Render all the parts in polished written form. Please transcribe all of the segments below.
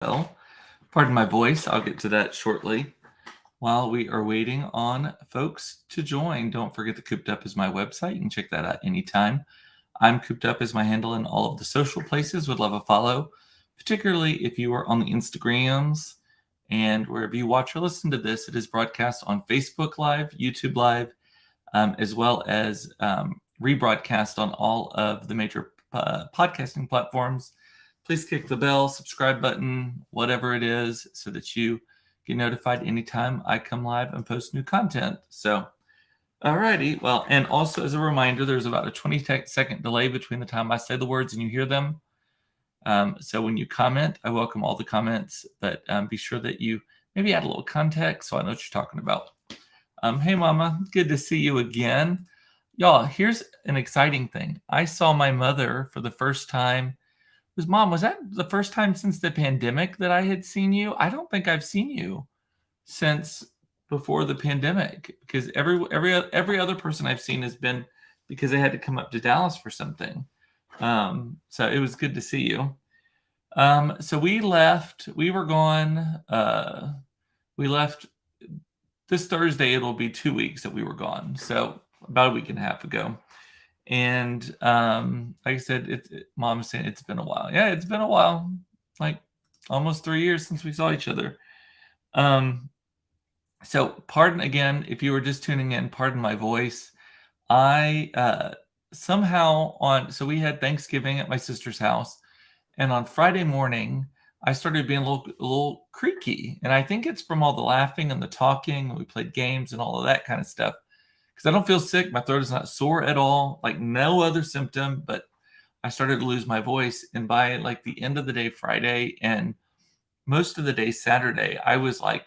Well, pardon my voice. I'll get to that shortly. While we are waiting on folks to join, don't forget that Cooped Up is my website. You can check that out anytime. I'm Cooped Up is my handle in all of the social places. Would love a follow, particularly if you are on the Instagrams and wherever you watch or listen to this. It is broadcast on Facebook Live, YouTube Live, as well as rebroadcast on all of the major podcasting platforms. Please click the bell, subscribe button, whatever it is, so that you get notified anytime I come live and post new content. So, alrighty. Well, and also as a reminder, there's about a 20-second delay between the time I say the words and you hear them. So when you comment, I welcome all the comments, but be sure that you maybe add a little context so I know what you're talking about. Hey, Mama, good to see you again. Y'all, here's an exciting thing. I saw my mother for the first time. Mom, was that the first time since the pandemic that I had seen you? I don't think I've seen you since before the pandemic, because every other person I've seen has been because they had to come up to Dallas for something. So it was good to see you. So we left. We were gone. We left this Thursday. It'll be 2 weeks that we were gone. So about a week and a half ago. And like I said, Mom is saying it's been a while. Yeah, it's been a while, like almost 3 years since we saw each other. So pardon again if you were just tuning in. Pardon my voice. I so we had Thanksgiving at my sister's house, and on Friday morning I started being a little creaky, and I think it's from all the laughing and the talking. We played games and all of that kind of stuff. Because I don't feel sick. My throat is not sore at all, like no other symptom, but I started to lose my voice. And by like the end of the day, Friday, and most of the day, Saturday, I was like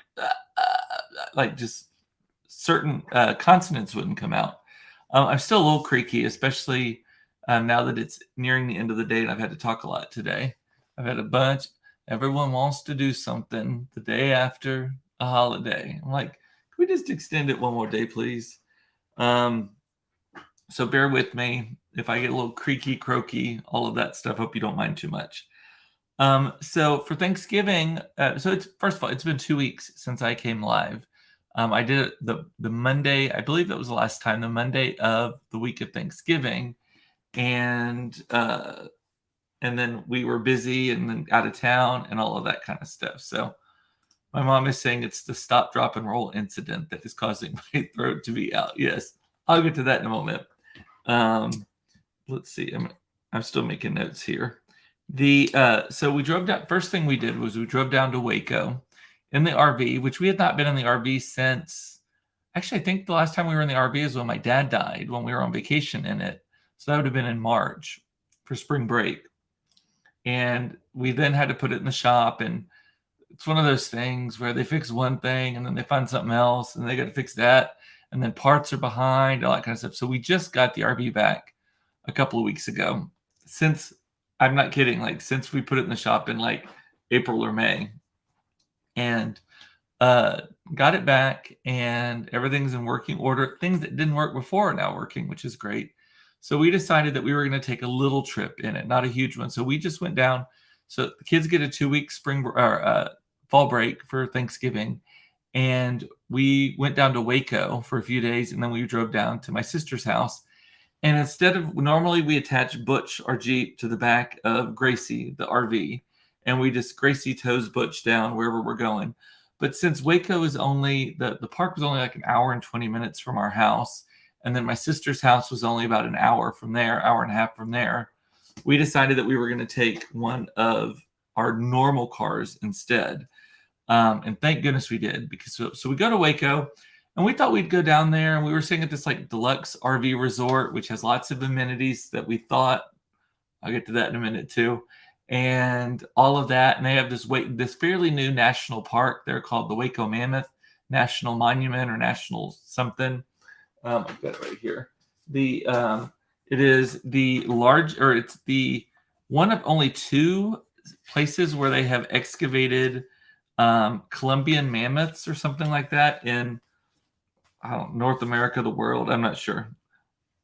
just certain consonants wouldn't come out. I'm still a little creaky, especially now that it's nearing the end of the day and I've had to talk a lot today. I've had a bunch. Everyone wants to do something the day after a holiday. I'm like, can we just extend it one more day, please? So bear with me if I get a little creaky, croaky, all of that stuff. Hope you don't mind too much. So for Thanksgiving, so it's first of all, it's been 2 weeks since I came live. I did it the Monday, I believe that was the last time, the Monday of the week of Thanksgiving, and then we were busy and then out of town and all of that kind of stuff. So my mom is saying it's the stop, drop, and roll incident that is causing my throat to be out. Yes, I'll get to that in a moment. Let's see. I'm still making notes here. So we drove down. First thing we did was we drove down to Waco in the RV, which we had not been in the RV since. Actually, I think the last time we were in the RV is when my dad died, when we were on vacation in it. So that would have been in March for spring break. And we then had to put it in the shop, and it's one of those things where they fix one thing and then they find something else and they got to fix that. And then parts are behind, all that kind of stuff. So we just got the RV back a couple of weeks ago. I'm not kidding, like since we put it in the shop in like April or May. And got it back and everything's in working order. Things that didn't work before are now working, which is great. So we decided that we were going to take a little trip in it, not a huge one. So we just went down. So the kids get a 2-week fall break for Thanksgiving. And we went down to Waco for a few days. And then we drove down to my sister's house. And instead of normally we attach Butch, our Jeep, to the back of Gracie, the RV. And Gracie tows Butch down wherever we're going. But since Waco is the park was only like an hour and 20 minutes from our house, and then my sister's house was only about an hour from there, hour and a half from there, we decided that we were going to take one of our normal cars instead. And thank goodness we did, because so we go to Waco, and we thought we'd go down there, and we were staying at this like deluxe RV resort, which has lots of amenities that we thought, I'll get to that in a minute too, and all of that. And they have this fairly new national park there called the Waco Mammoth National Monument or National something. I've got it right here. It is it's the one of only 2 places where they have excavated Columbian mammoths or something like that in North America, the world. I'm not sure.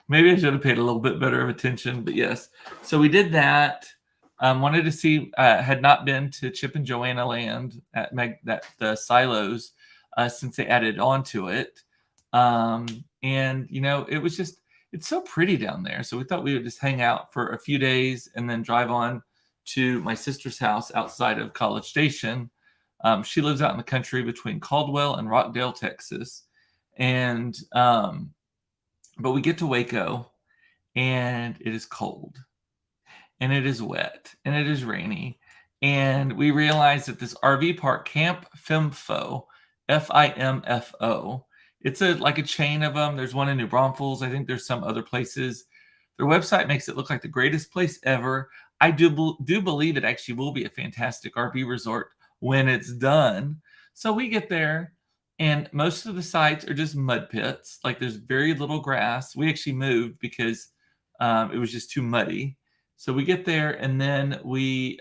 Maybe I should have paid a little bit better of attention, but yes. So we did that. Wanted to see, had not been to Chip and Joanna Land at the silos since they added on to it. And, it was just, it's so pretty down there. So we thought we would just hang out for a few days and then drive on to my sister's house outside of College Station. She lives out in the country between Caldwell and Rockdale, Texas. And, but we get to Waco and it is cold and it is wet and it is rainy. And we realize that this RV park, Camp Fimfo, Fimfo, it's like a chain of them. There's one in New Braunfels. I think there's some other places. Their website makes it look like the greatest place ever. I do believe it actually will be a fantastic RV resort when it's done. So we get there, and most of the sites are just mud pits. Like there's very little grass. We actually moved because it was just too muddy. So we get there, and then we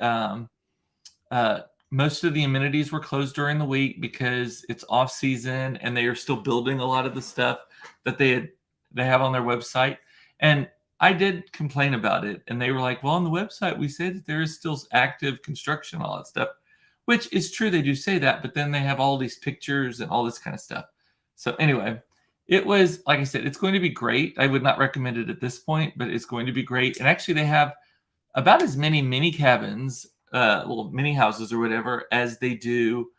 most of the amenities were closed during the week because it's off season, and they are still building a lot of the stuff that they have on their website. And I did complain about it, and they were like, "Well, on the website we say that there is still active construction, all that stuff," which is true. They do say that, but then they have all these pictures and all this kind of stuff. So anyway, it was, like I said, it's going to be great. I would not recommend it at this point, but it's going to be great. And actually, they have about as many mini cabins, little mini houses or whatever, as they do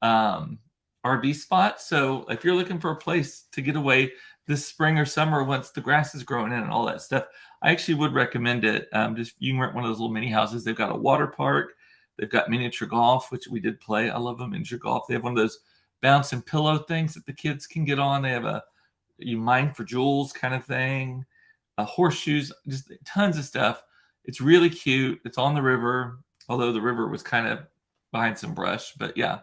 RV spots. So if you're looking for a place to get away this spring or summer once the grass is growing in and all that stuff, I actually would recommend it. Just you can rent one of those little mini houses. They've got a water park. They've got miniature golf, which we did play. I love them, miniature golf. They have one of those bounce and pillow things that the kids can get on. They have a you mine for jewels kind of thing, horseshoes, just tons of stuff. It's really cute. It's on the river, although the river was kind of behind some brush. But yeah,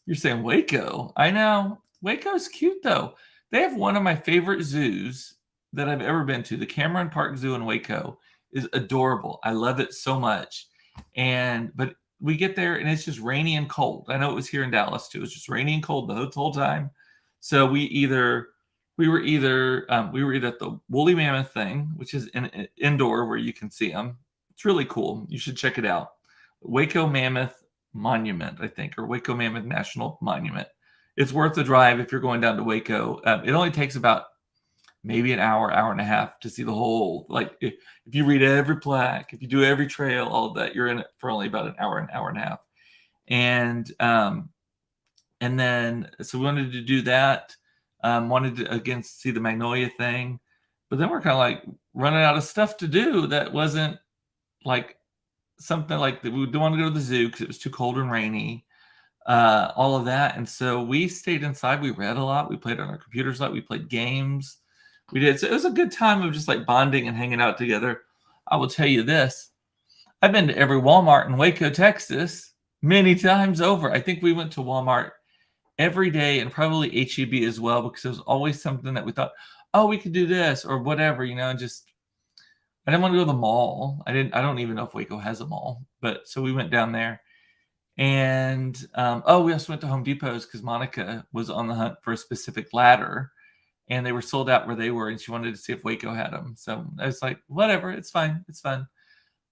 you're saying Waco. I know. Waco's cute, though. They have one of my favorite zoos that I've ever been to. The Cameron Park Zoo in Waco is adorable. I love it so much. But we get there and it's just rainy and cold. I know it was here in Dallas too. It was just rainy and cold the whole time. So we were either at the woolly mammoth thing, which is an indoor where you can see them. It's really cool. You should check it out. Waco Mammoth Monument, I think, or Waco Mammoth National Monument. It's worth the drive if you're going down to Waco. It only takes about maybe an hour and a half to see the whole. Like if you read every plaque, if you do every trail, all of that, you're in it for only about an hour and a half. And then so we wanted to do that. Wanted to again see the Magnolia thing, but then we're kind of like running out of stuff to do that wasn't like something like that. We don't want to go to the zoo because it was too cold and rainy, all of that. And so we stayed inside. We read a lot. We played on our computers a lot. We played games. We did. So it was a good time of just like bonding and hanging out together. I will tell you this. I've been to every Walmart in Waco, Texas, many times over. I think we went to Walmart every day, and probably HEB as well, because there was always something that we thought, oh, we could do this or whatever, just I didn't want to go to the mall. I don't even know if Waco has a mall, but so we went down there. And we also went to Home Depot's because Monica was on the hunt for a specific ladder, and they were sold out where they were, and she wanted to see if Waco had them. So I was like, whatever, it's fine, it's fun.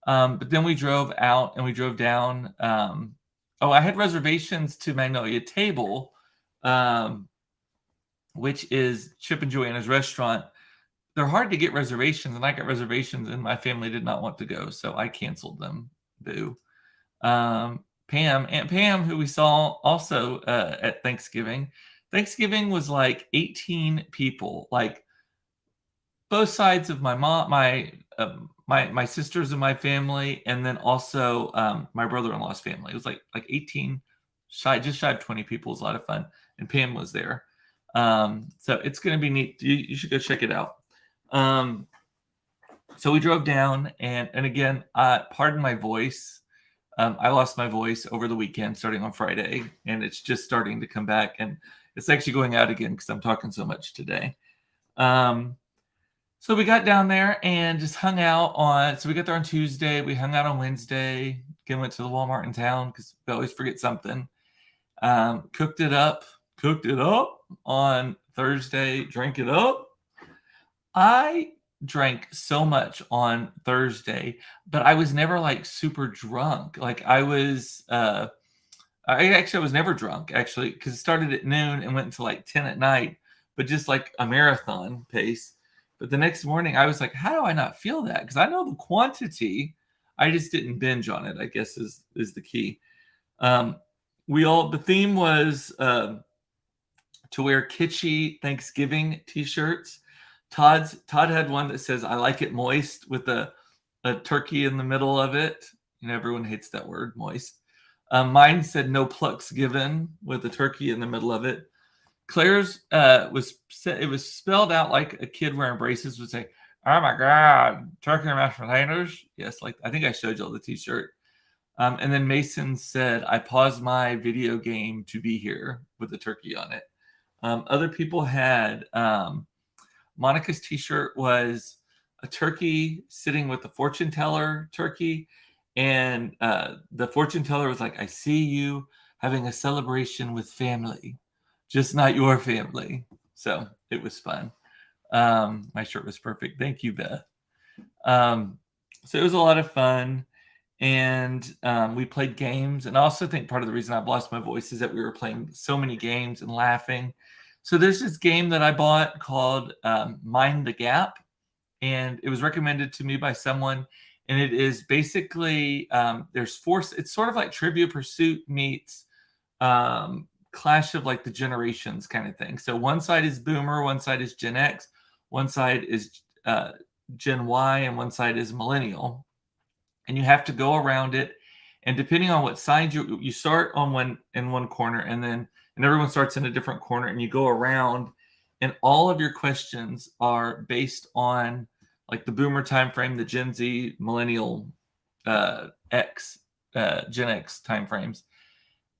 But then we drove out and we drove down. I had reservations to Magnolia Table, which is Chip and Joanna's restaurant. They're hard to get reservations, and I got reservations, and my family did not want to go, so I canceled them. Boo. Aunt Pam, who we saw also at Thanksgiving. Thanksgiving was like 18 people, like both sides of my mom, my sisters and my family, and then also my brother-in-law's family. It was like 18, just shy of 20 people. It was a lot of fun, and Pam was there. So it's going to be neat. You should go check it out. So we drove down, and again, pardon my voice. I lost my voice over the weekend, starting on Friday, and it's just starting to come back, and it's actually going out again because I'm talking so much today. So we got down there and just hung out so we got there on Tuesday. We hung out on Wednesday. Again, went to the Walmart in town because we always forget something. Cooked it up on Thursday, drank it up. I drank so much on Thursday, but I was never like super drunk. Like I was, I was never drunk actually because it started at noon and went until like 10 at night, but just like a marathon pace. But the next morning I was like, how do I not feel that? Because I know the quantity, I just didn't binge on it, I guess is the key. Um, the theme was to wear kitschy Thanksgiving t-shirts. Todd had one that says "I like it moist" with a turkey in the middle of it. You know, everyone hates that word, moist. Mine said "No plucks given" with a turkey in the middle of it. Claire's it was spelled out like a kid wearing braces would say, "Oh my God, turkey and mashed potatoes." Yes, like I think I showed you all the t-shirt. And then Mason said, "I paused my video game to be here" with the turkey on it. Other people had Monica's t-shirt was a turkey sitting with the fortune teller turkey. And the fortune teller was like, "I see you having a celebration with family, just not your family." So it was fun. My shirt was perfect. Thank you, Beth. So it was a lot of fun. And we played games. And I also think part of the reason I've lost my voice is that we were playing so many games and laughing. So there's this game that I bought called Mind the Gap, and it was recommended to me by someone. And it is basically there's four. It's sort of like Trivia Pursuit meets Clash of like the Generations kind of thing. So one side is Boomer, one side is Gen X, one side is Gen Y, and one side is Millennial. And you have to go around it. And depending on what side you start on one corner, and everyone starts in a different corner, and you go around, and all of your questions are based on like the Boomer time frame, the Gen Z, Millennial, X, Gen X time frames.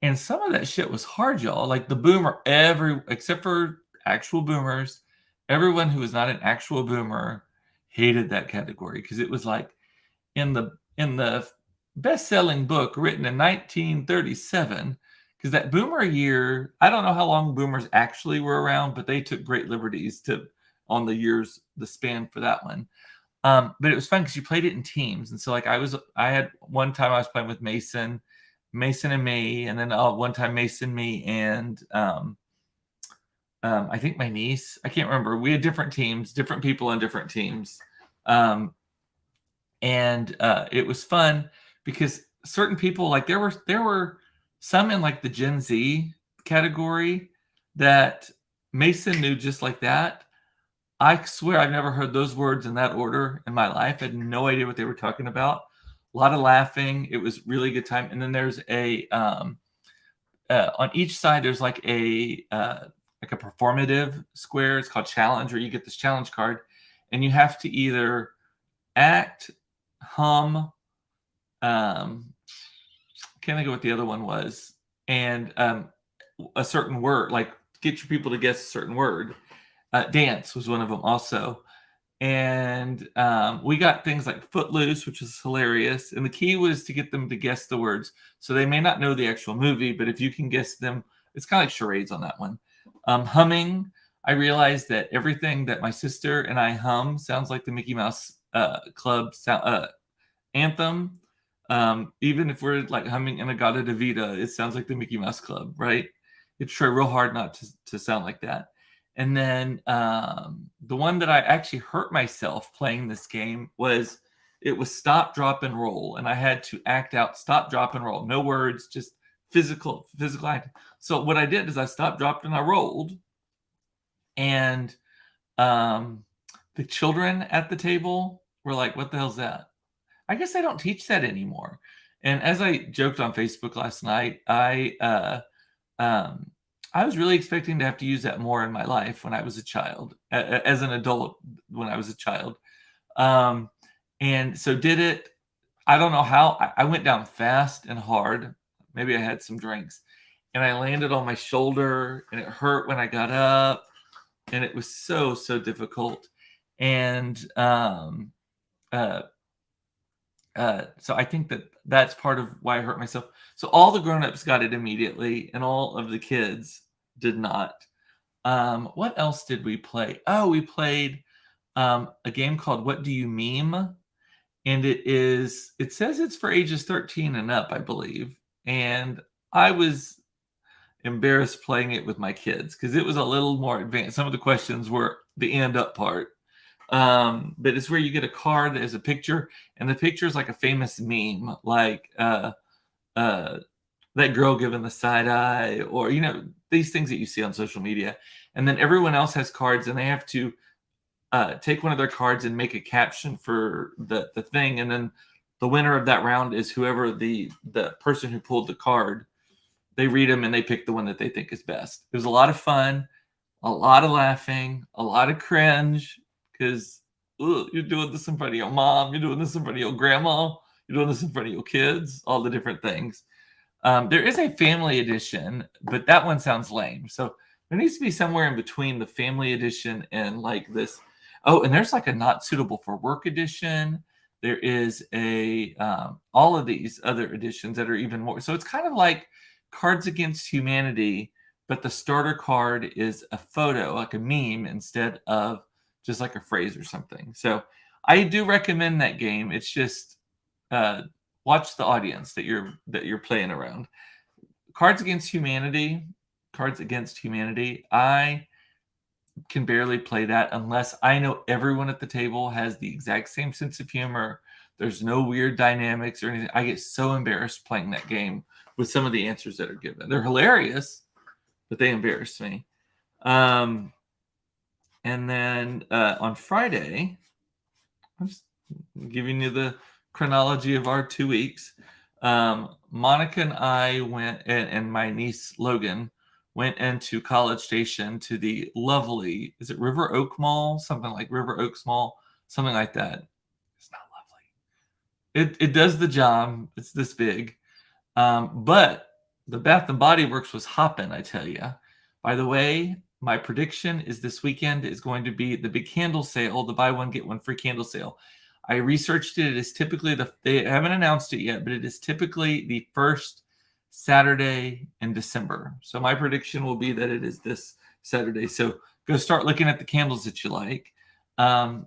And some of that shit was hard, y'all. Like the Boomer, except for actual Boomers, everyone who was not an actual Boomer hated that category because it was like in the best-selling book written in 1937, because that Boomer year, I don't know how long Boomers actually were around, but they took great liberties on the span for that one. But it was fun because you played it in teams, and so like I had one time I was playing with Mason and me, and then one time Mason, me, and I think my niece. I can't remember. We had different teams, different people on different teams. And it was fun because certain people, like there were some in like the Gen Z category that Mason knew just like that. I swear I've never heard those words in that order in my life. I had no idea what they were talking about. A lot of laughing. It was really good time. And then there's on each side there's like a performative square. It's called challenge, where you get this challenge card, and you have to either act, hum, can't think of what the other one was, and a certain word, like get your people to guess a certain word. Dance was one of them also. And we got things like Footloose, which was hilarious. And the key was to get them to guess the words. So they may not know the actual movie, but if you can guess them, it's kind of like charades on that one. Humming, I realized that everything that my sister and I hum sounds like the Mickey Mouse Club anthem. Even if we're like humming In-A-Gadda-Da-Vida, it sounds like the Mickey Mouse Club, right? You try real hard not to sound like that. And then the one that I actually hurt myself playing this game was stop, drop, and roll, and I had to act out stop, drop, and roll. No words, just physical act. So what I did is I stopped, dropped, and I rolled, and the children at the table were like, "What the hell's that?" I guess they don't teach that anymore. And as I joked on Facebook last night, I was really expecting to have to use that more in my life when I was a child, as an adult when I was a child. And so did it. I don't know how. I went down fast and hard. Maybe I had some drinks, and I landed on my shoulder, and it hurt when I got up, and it was so difficult. And so I think that's part of why I hurt myself. So all the grown-ups got it immediately, and all of the kids did not. What else did we play? Oh, we played a game called What Do You Meme? And it says it's for ages 13 and up, I believe. And I was embarrassed playing it with my kids because it was a little more advanced. Some of the questions were the and up part. But it's where you get a card that has a picture, and the picture is like a famous meme, like uh, that girl giving the side eye, or these things that you see on social media. And then everyone else has cards, and they have to take one of their cards and make a caption for the thing, and then the winner of that round is whoever the person who pulled the card. They read them and they pick the one that they think is best. It was a lot of fun, a lot of laughing, a lot of cringe because you're doing this in front of your mom, you're doing this in front of your grandma, you're doing this in front of your kids, all the different things. There is a family edition, but that one sounds lame. So there needs to be somewhere in between the family edition and like this. Oh, and there's like a not suitable for work edition. There is a all of these other editions that are even more. So it's kind of like Cards Against Humanity, but the starter card is a photo, like a meme, instead of just like a phrase or something. So I do recommend that game. It's just watch the audience that you're playing around. Cards Against Humanity. I can barely play that unless I know everyone at the table has the exact same sense of humor. There's no weird dynamics or anything. I get so embarrassed playing that game with some of the answers that are given. They're hilarious, but they embarrass me. And then on Friday, I'm just giving you the chronology of our 2 weeks. Monica and I went, and my niece Logan went into College Station to the lovely, is it River Oak Mall? Something like River Oaks Mall, something like that. It's not lovely. It does the job. It's this big. But the Bath and Body Works was hopping, I tell you. By the way, my prediction is this weekend is going to be the big candle sale, the buy one, get one free candle sale. I researched it. It is typically they haven't announced it yet, but it is typically the first Saturday in December. So my prediction will be that it is this Saturday. So go start looking at the candles that you like.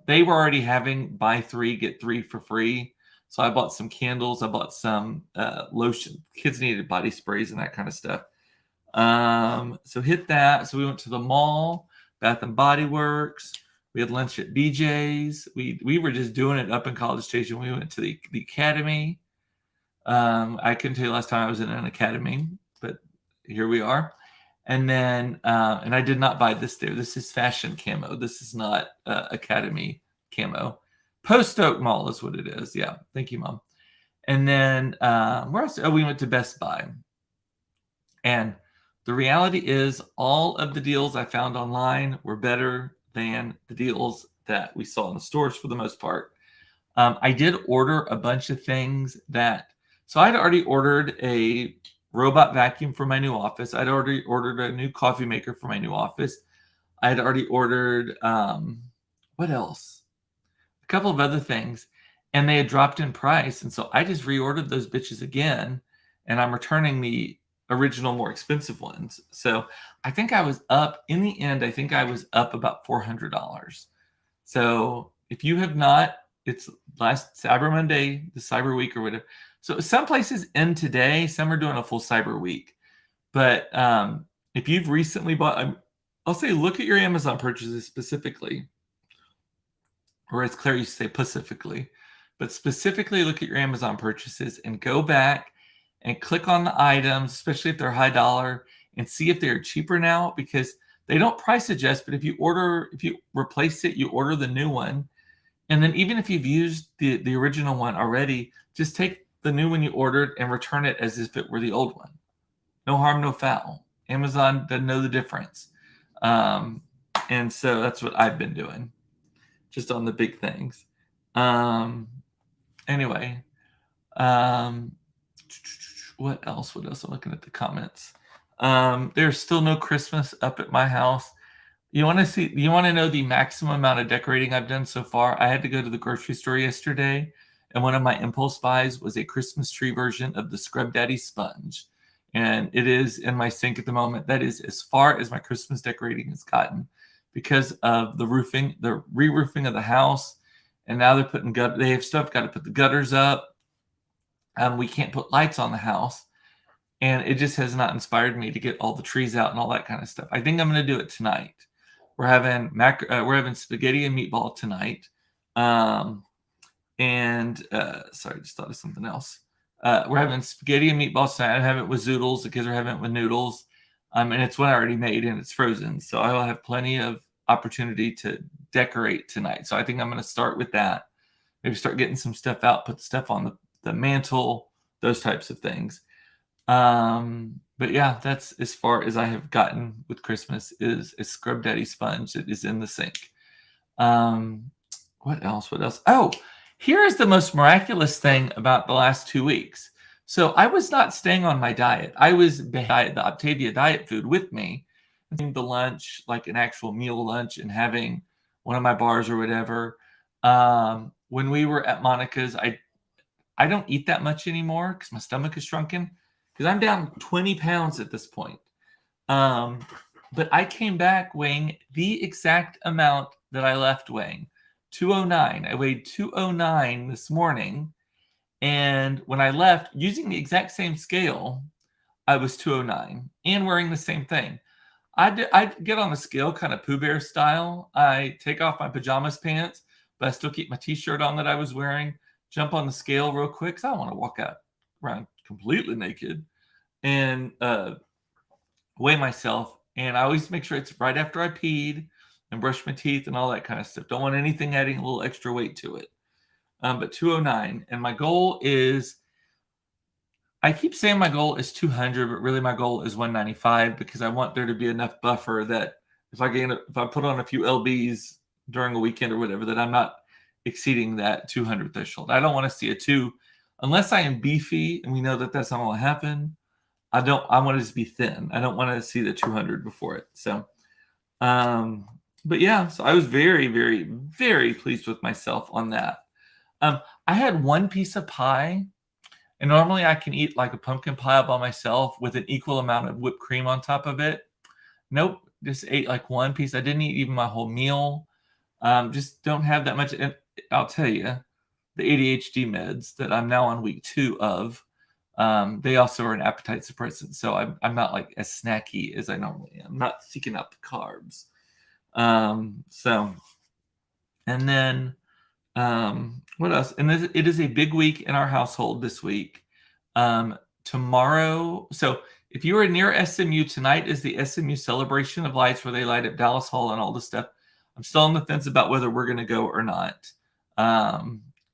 They were already having buy 3, get 3 for free. So I bought some candles. I bought some lotion. Kids needed body sprays and that kind of stuff. So hit that. So we went to the mall, Bath and Body Works. We had lunch at BJ's. We were just doing it up in College Station. We went to the Academy. I couldn't tell you last time I was in an Academy, but here we are. And then, and I did not buy this there. This is fashion camo. This is not Academy camo. Post Oak Mall is what it is. Yeah. Thank you, Mom. And then where else? Oh, we went to Best Buy. And the reality is all of the deals I found online were better than the deals that we saw in the stores for the most part. I did order a bunch of things so I'd already ordered a robot vacuum for my new office. I'd already ordered a new coffee maker for my new office. I'd already ordered, what else? A couple of other things, and they had dropped in price. And so I just reordered those bitches again, and I'm returning the original more expensive ones. So I think I was up in the end. I think I was up about $400. So if you have not, it's last Cyber Monday, the Cyber Week or whatever. So some places end today. Some are doing a full Cyber Week. But if you've recently bought, I'll say look at your Amazon purchases specifically. Or as Claire used to say, pacifically. But specifically look at your Amazon purchases and go back and click on the items, especially if they're high dollar, and see if they're cheaper now, because they don't price adjust. But if you replace it, you order the new one. And then even if you've used the original one already, just take the new one you ordered and return it as if it were the old one. No harm, no foul. Amazon doesn't know the difference. And so that's what I've been doing, just on the big things. Anyway, what else? I'm looking at the comments. There's still no Christmas up at my house. You want to know the maximum amount of decorating I've done so far? I had to go to the grocery store yesterday, and one of my impulse buys was a Christmas tree version of the Scrub Daddy sponge. And it is in my sink at the moment. That is as far as my Christmas decorating has gotten, because of the roofing, the re-roofing of the house. And now they're putting they have stuff, got to put the gutters up. We can't put lights on the house. And it just has not inspired me to get all the trees out and all that kind of stuff. I think I'm going to do it tonight. We're having spaghetti and meatball tonight. Sorry, I just thought of something else. We're having spaghetti and meatballs tonight. I'm having it with zoodles. The kids are having it with noodles. And it's one I already made and it's frozen. So I will have plenty of opportunity to decorate tonight. So I think I'm going to start with that. Maybe start getting some stuff out, put stuff on the mantle, those types of things. But yeah, that's as far as I have gotten with Christmas is a Scrub Daddy sponge that is in the sink. What else? Oh, here is the most miraculous thing about the last 2 weeks. So I was not staying on my diet. I was the Optavia diet food with me, the lunch, like an actual meal lunch, and having one of my bars or whatever. When we were at Monica's, I don't eat that much anymore because my stomach is shrunken. Because I'm down 20 pounds at this point. But I came back weighing the exact amount that I left weighing, 209. I weighed 209 this morning. And when I left, using the exact same scale, I was 209 and wearing the same thing. I get on the scale kind of Pooh Bear style. I take off my pajamas pants, but I still keep my t-shirt on that I was wearing, jump on the scale real quick because I don't want to walk out around completely naked, and weigh myself. And I always make sure it's right after I peed and brush my teeth and all that kind of stuff. Don't want anything adding a little extra weight to it. But 209. And my goal is, I keep saying my goal is 200, but really my goal is 195 because I want there to be enough buffer that if I put on a few LBs during a weekend or whatever, that I'm not exceeding that 200 threshold. I don't want to see a 2 unless I am beefy, and we know that that's not going to happen. I want to just be thin. I don't want to see the 200 before it. So, but yeah, so I was very, very, very pleased with myself on that. I had one piece of pie, and normally I can eat like a pumpkin pie by myself with an equal amount of whipped cream on top of it. Nope, just ate like one piece. I didn't eat even my whole meal. Just don't have that much. And I'll tell you, the ADHD meds that I'm now on week 2 of, they also are an appetite suppressant. So I'm not like as snacky as I normally am. I'm not seeking out the carbs. And then what else? And it is a big week in our household this week. Tomorrow, so if you are near SMU, tonight is the SMU Celebration of Lights where they light up Dallas Hall and all this stuff. I'm still on the fence about whether we're going to go or not.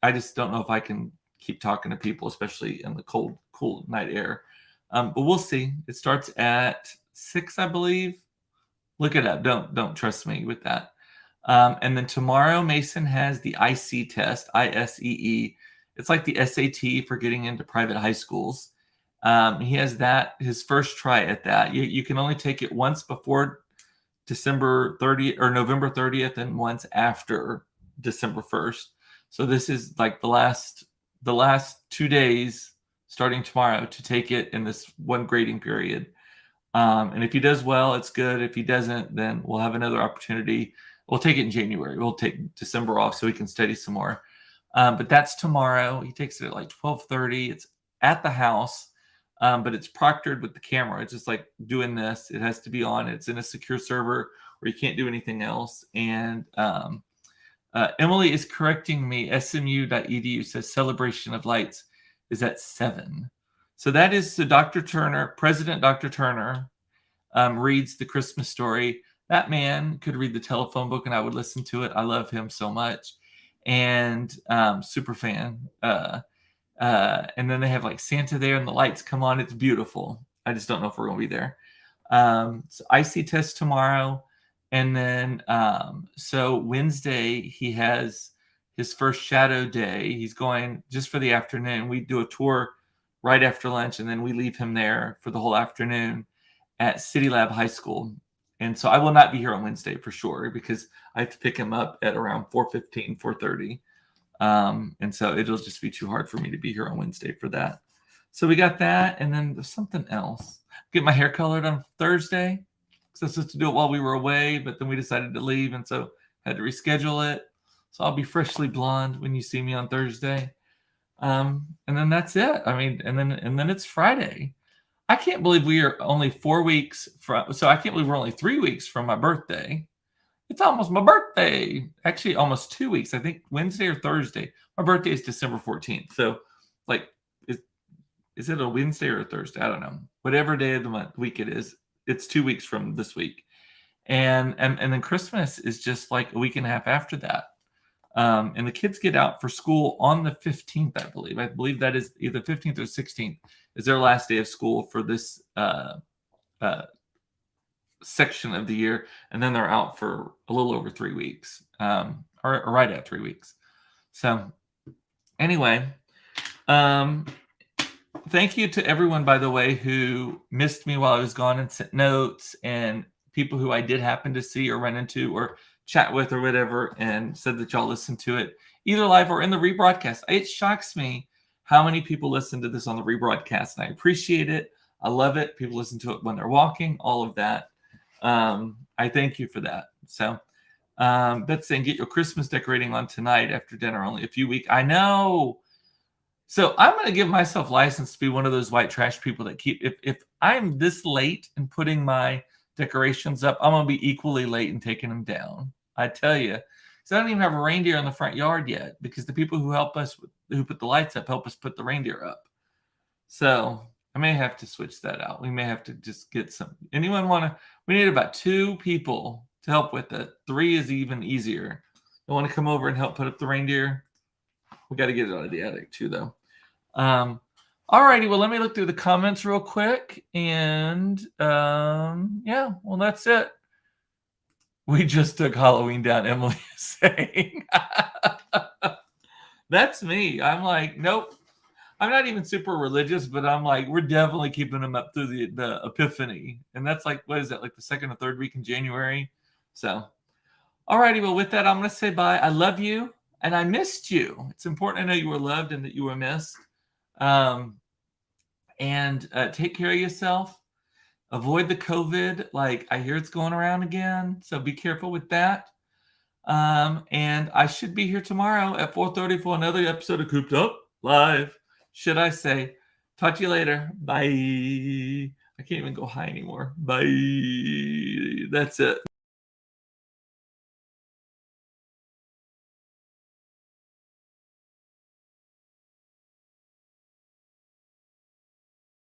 I just don't know if I can keep talking to people, especially in the cool night air. But we'll see. It starts at 6, I believe. Look it up. Don't trust me with that. And then tomorrow, Mason has the IC test, ISEE. It's like the SAT for getting into private high schools. He has that, his first try at that. You can only take it once before December 30th or November 30th and once after December 1st. So this is like the last 2 days starting tomorrow to take it in this one grading period. And if he does well, it's good. If he doesn't, then we'll have another opportunity. We'll take it in January. We'll take December off so he can study some more. But that's tomorrow. He takes it at like 12:30. It's at the house, but it's proctored with the camera. It's just like doing this. It has to be on. It's in a secure server where you can't do anything else. And Emily is correcting me. SMU.edu says Celebration of Lights is at 7. So that is Dr. Turner, President Dr. Turner reads the Christmas story. That man could read the telephone book and I would listen to it. I love him so much. And super fan. And then they have like Santa there and the lights come on. It's beautiful. I just don't know if we're going to be there. So IC test tomorrow. And then so Wednesday, he has his first shadow day. He's going just for the afternoon. We do a tour right after lunch, and then we leave him there for the whole afternoon at City Lab High School. And so I will not be here on Wednesday for sure because I have to pick him up at around 4:15, 4:30. And so it'll just be too hard for me to be here on Wednesday for that. So we got that. And then there's something else. Get my hair colored on Thursday because So I was supposed to do it while we were away, but then we decided to leave, and so had to reschedule it. So I'll be freshly blonde when you see me on Thursday. And then that's it. I mean, and then it's Friday. I can't believe we are only 4 weeks from. So I can't believe we're only 3 weeks from my birthday. It's almost my birthday. Actually, almost 2 weeks. I think Wednesday or Thursday. My birthday is December 14th. So, like, is it a Wednesday or a Thursday? I don't know. Whatever day of the week it is, it's 2 weeks from this week. And then Christmas is just like a week and a half after that. And the kids get out for school on the 15th, I believe. I believe that is either 15th or 16th is their last day of school for this section of the year. And then they're out for a little over 3 weeks, or right at 3 weeks. So anyway, thank you to everyone, by the way, who missed me while I was gone and sent notes, and people who I did happen to see or run into or chat with or whatever, and said that y'all listened to it either live or in the rebroadcast. It shocks me how many people listen to this on the rebroadcast, and I appreciate it. I love it. People listen to it when they're walking, all of that. I thank you for that. So Beth's saying, get your Christmas decorating on tonight after dinner, only a few weeks. I know. So I'm going to give myself license to be one of those white trash people that keep, if I'm this late in putting my decorations up, I'm going to be equally late in taking them down. I tell you. So I don't even have a reindeer in the front yard yet, because the people who help us, who put the lights up, help us put the reindeer up. So I may have to switch that out. We may have to just get some. Anyone want to? We need about 2 people to help with it. 3 is even easier. You want to come over and help put up the reindeer? We got to get it out of the attic too, though. All righty. Well, let me look through the comments real quick. And yeah, well, that's it. We just took Halloween down, Emily is saying. That's me. I'm like, nope. I'm not even super religious, but I'm like, we're definitely keeping them up through the Epiphany. And that's like, what is that, like the 2nd or 3rd week in January? So, all righty. Well, with that, I'm going to say bye. I love you, and I missed you. It's important to know you were loved and that you were missed. And take care of yourself. Avoid the COVID. Like, I hear it's going around again, so be careful with that. And I should be here tomorrow at 4:30 for another episode of Cooped Up Live. Should I say? Talk to you later. Bye. I can't even go high anymore. Bye. That's it.